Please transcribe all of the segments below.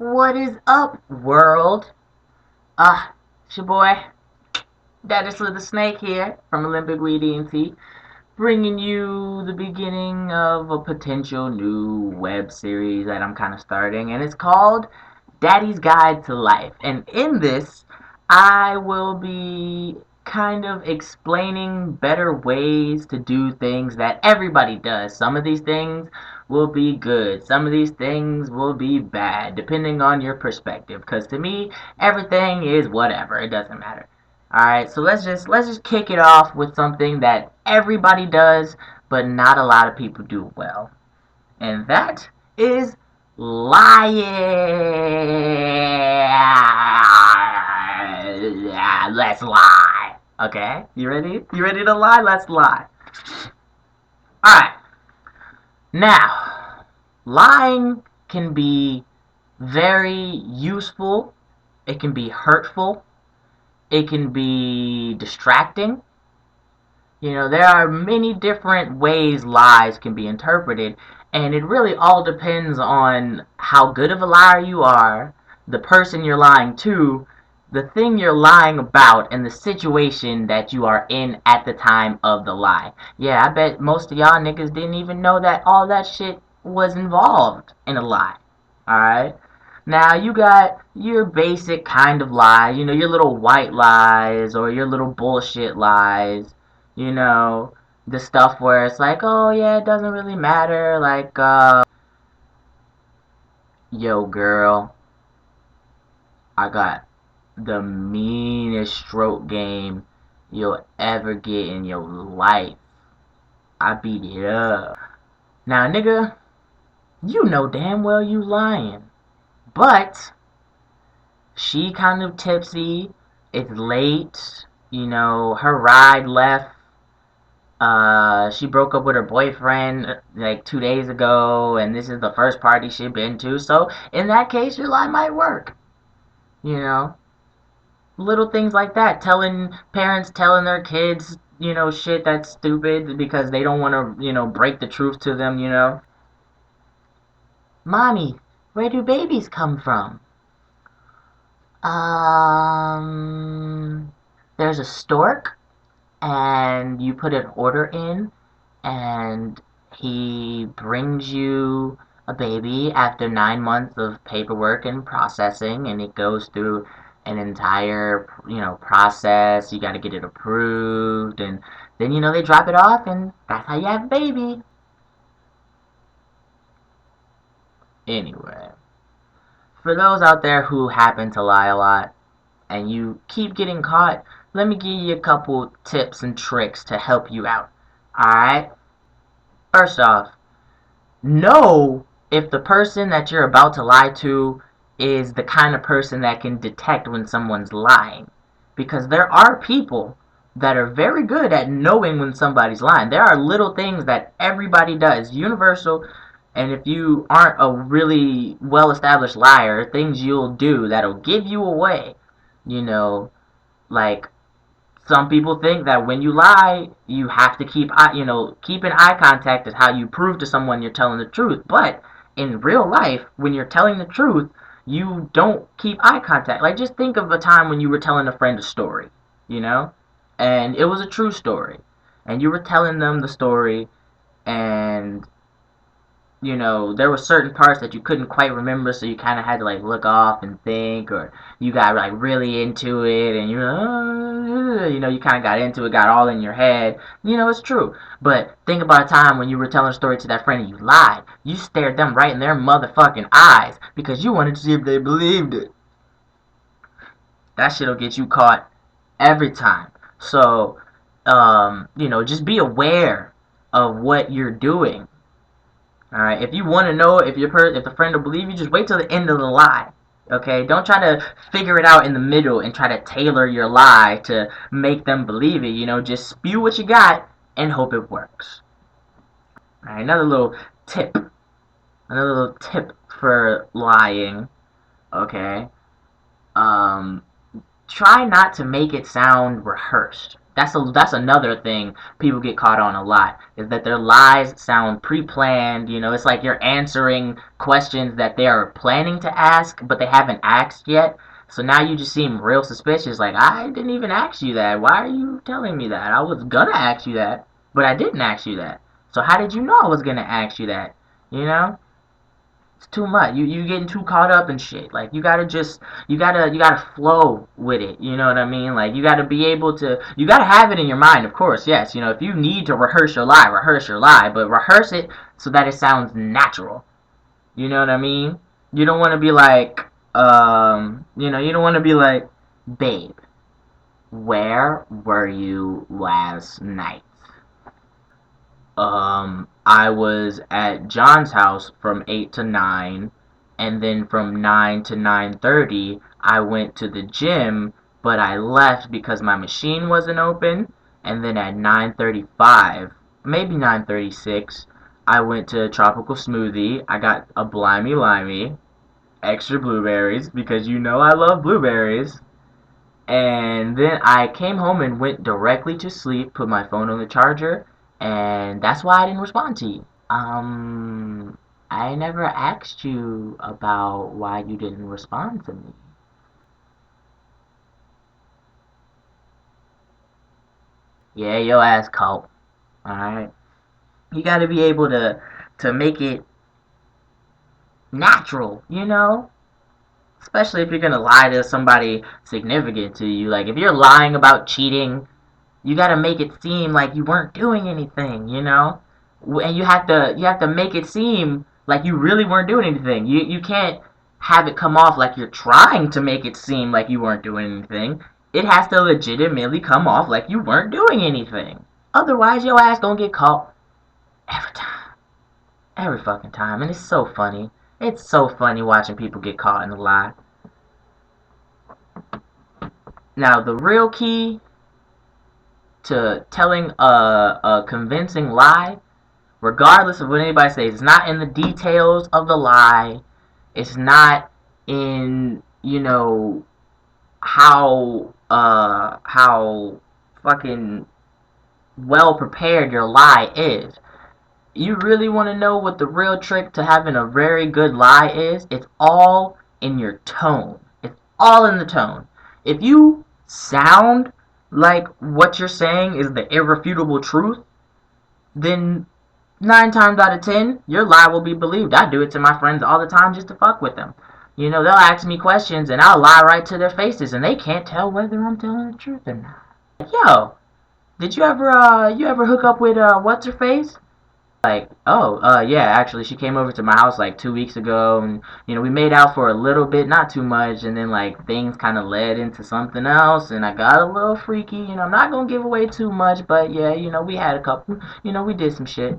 What is up, world? It's your boy, Daddy Slither Snake here from Olympic Weed ENT, bringing you the beginning of a potential new web series that I'm kind of starting, and it's called Daddy's Guide to Life. And in this, I will be kind of explaining better ways to do things that everybody does. Some of these things will be good, some of these things will be bad, depending on your perspective. Because to me, everything is whatever, it doesn't matter. Alright, so let's just kick it off with something that everybody does, but not a lot of people do well. And that is lying. Let's lie. Okay? You ready? You ready to lie? Let's lie. Alright. Now, lying can be very useful. It can be hurtful. It can be distracting. There are many different ways lies can be interpreted, and it really all depends on how good of a liar you are, the person you're lying to, the thing you're lying about, and the situation that you are in at the time of the lie. Yeah, I bet most of y'all niggas didn't even know that all that shit was involved in a lie. Alright? Now you got your basic kind of lies, your little white lies or your little bullshit lies, you know, the stuff where it's like, oh yeah, it doesn't really matter, like, yo girl, I got the meanest stroke game you'll ever get in your life. I beat it up. Now nigga, you know damn well you lying. But she kind of tipsy, it's late, her ride left. She broke up with her boyfriend like 2 days ago, and this is the first party she'd been to. So in that case, your lie might work. You know, little things like that. Telling parents, telling their kids, shit that's stupid because they don't want to, break the truth to them. Mommy, where do babies come from? There's a stork, and you put an order in, and he brings you a baby after 9 months of paperwork and processing, and it goes through an entire process. You got to get it approved, and then they drop it off, and that's how you have a baby. Anyway, for those out there who happen to lie a lot and you keep getting caught, let me give you a couple tips and tricks to help you out. Alright? First off, know if the person that you're about to lie to is the kind of person that can detect when someone's lying. Because there are people that are very good at knowing when somebody's lying. There are little things that everybody does, universal, and if you aren't a really well established liar, things you'll do that'll give you away. You know, like some people think that when you lie, you have to keeping eye contact is how you prove to someone you're telling the truth. But in real life, when you're telling the truth, you don't keep eye contact. Like, just think of a time when you were telling a friend a story, you know, and it was a true story, and you were telling them the story, and there were certain parts that you couldn't quite remember, so you kind of had to like look off and think, or you got like really into it, and you kind of got into it, got all in your head. It's true. But think about a time when you were telling a story to that friend and you lied. You stared them right in their motherfucking eyes because you wanted to see if they believed it. That shit'll get you caught every time. So, just be aware of what you're doing. Alright, if you want to know if the friend will believe you, just wait till the end of the lie. Okay, don't try to figure it out in the middle and try to tailor your lie to make them believe it. Just spew what you got and hope it works. Alright, tip. Another little tip for lying. Okay, um, try not to make it sound rehearsed. That's another thing people get caught on a lot, is that their lies sound pre-planned. It's like you're answering questions that they are planning to ask, but they haven't asked yet. So now you just seem real suspicious. Like, I didn't even ask you that. Why are you telling me that? I was gonna ask you that, but I didn't ask you that. So how did you know I was gonna ask you that? You know? It's too much. You getting too caught up in shit. Like, you gotta flow with it. You know what I mean? Like, you gotta have it in your mind, of course. Yes, if you need to rehearse your lie, but rehearse it so that it sounds natural. You know what I mean? You don't want to be like, you don't want to be like, babe, where were you last night? I was at John's house from 8 to 9, and then from 9 to 9:30, I went to the gym, but I left because my machine wasn't open, and then at 9:35, maybe 9:36, I went to Tropical Smoothie. I got a Blimey Limey, extra blueberries, because I love blueberries. And then I came home and went directly to sleep, put my phone on the charger, and that's why I didn't respond to you. I never asked you about why you didn't respond to me. Yeah, your ass caught. Alright? You gotta be able to make it natural, Especially if you're gonna lie to somebody significant to you. Like, if you're lying about cheating, you got to make it seem like you weren't doing anything. And you have to make it seem like you really weren't doing anything. You can't have it come off like you're trying to make it seem like you weren't doing anything. It has to legitimately come off like you weren't doing anything. Otherwise, your ass gonna get caught every time, every fucking time, and it's so funny. It's so funny watching people get caught in a lie. Now, the real key to telling a convincing lie, regardless of what anybody says, it's not in the details of the lie. It's not in how fucking well prepared your lie is. You really want to know what the real trick to having a very good lie is? It's all in your tone. It's all in the tone. If you sound like what you're saying is the irrefutable truth, then 9 times out of 10, your lie will be believed. I do it to my friends all the time just to fuck with them. They'll ask me questions and I'll lie right to their faces and they can't tell whether I'm telling the truth or not. Like, yo, did you ever hook up with what's her face? Like, oh, yeah, actually, she came over to my house like 2 weeks ago, and we made out for a little bit, not too much, and then like things kind of led into something else, and I got a little freaky. I'm not gonna give away too much, but yeah, we had a couple, we did some shit,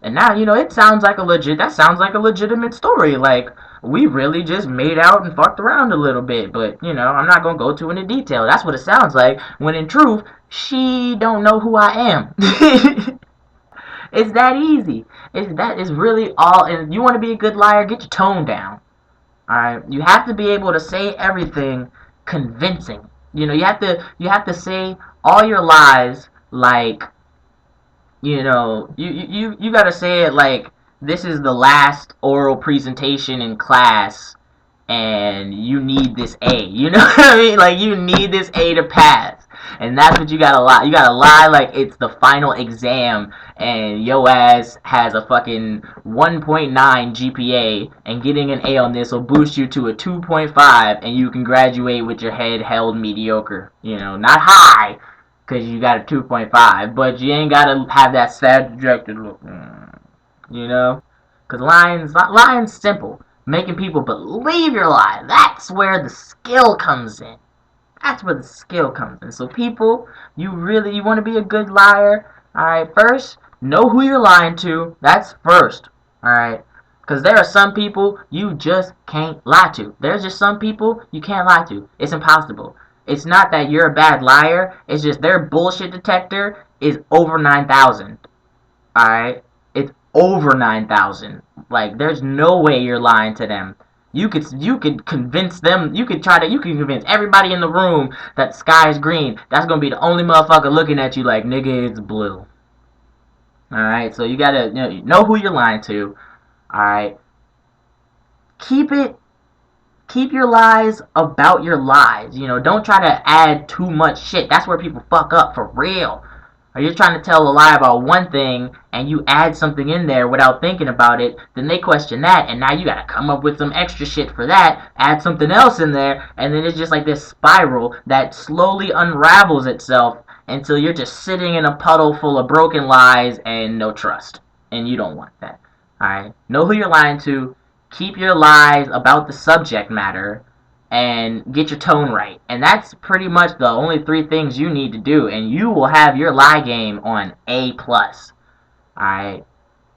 and now it sounds like that sounds like a legitimate story. Like, we really just made out and fucked around a little bit, but I'm not gonna go into detail. That's what it sounds like, when in truth, she don't know who I am. It's that easy. It's really all. And you want to be a good liar, get your tone down. All right. You have to be able to say everything convincing. You have to say all your lies like you got to say it like this is the last oral presentation in class and you need this A. You know what I mean? Like, you need this A to pass. And that's what you gotta lie. You gotta lie like it's the final exam and yo ass has a fucking 1.9 GPA and getting an A on this will boost you to a 2.5 and you can graduate with your head held mediocre. Not high because you got a 2.5, but you ain't gotta have that sad dejected look. You know? Because lying's simple. Making people believe your lie. That's where the skill comes in. That's where the skill comes in. So people, you want to be a good liar. Alright, first, know who you're lying to. That's first. Alright? Because there are some people you just can't lie to. There's just some people you can't lie to. It's impossible. It's not that you're a bad liar. It's just their bullshit detector is over 9,000. Alright? It's over 9,000. Like, there's no way you're lying to them. You could convince them. You can convince everybody in the room that the sky is green. That's gonna be the only motherfucker looking at you like, nigga, it's blue. All right, so you gotta know who you're lying to. All right, keep it keep your lies about your lies. Don't try to add too much shit. That's where people fuck up for real. Or you're trying to tell a lie about one thing and you add something in there without thinking about it, then they question that, and now you gotta come up with some extra shit for that, add something else in there, and then it's just like this spiral that slowly unravels itself until you're just sitting in a puddle full of broken lies and no trust. And you don't want that. Alright? Know who you're lying to, keep your lies about the subject matter, and get your tone right. And that's pretty much the only three things you need to do, and you will have your lie game on A plus. Alright?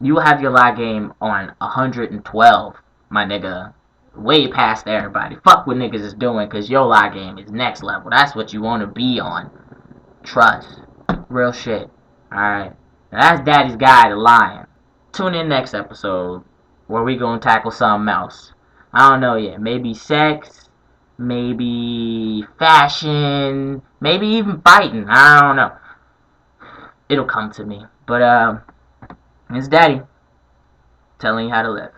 You will have your lie game on 112, my nigga. Way past everybody. Fuck what niggas is doing, cause your lie game is next level. That's what you want to be on. Trust. Real shit. Alright? That's Daddy's Guide to Lying. Tune in next episode where we gonna tackle something else. I don't know yet. Maybe sex, maybe fashion, maybe even fighting. I don't know. It'll come to me. But it's Daddy telling you how to live.